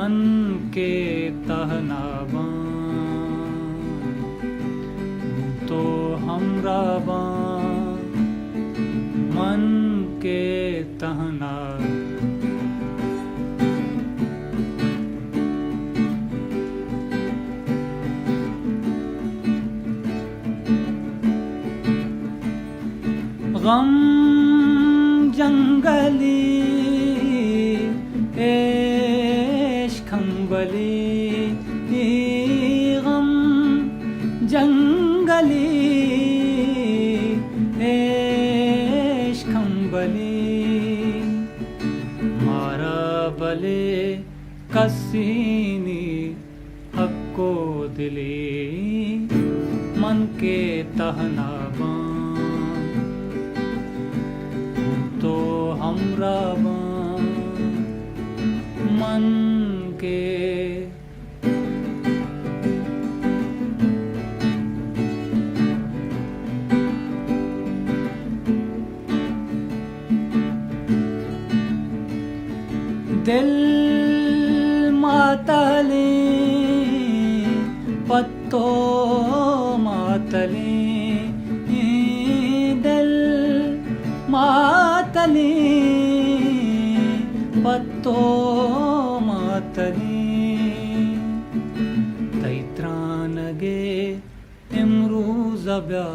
मन के तहनावा तो हमरा बा मन के तहना गम जंगली इश्क खंबली गम जंगली इश्क खंबली मारा बले कसीनी हक्को दिली मन के तहनावा तो हमरा बा मन के दिल मातली पत्तो मातली दिल मातली पत्तो मातली तैत्रानगे इमरूज़ ब्या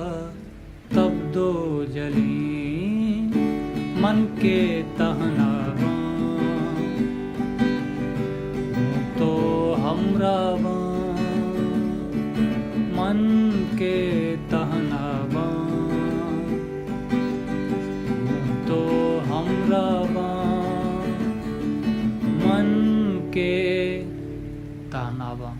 तब दो जली मन के तहनावा तो हमरा बा मन के तहनावा तो हमरा बा मन के तहनावा।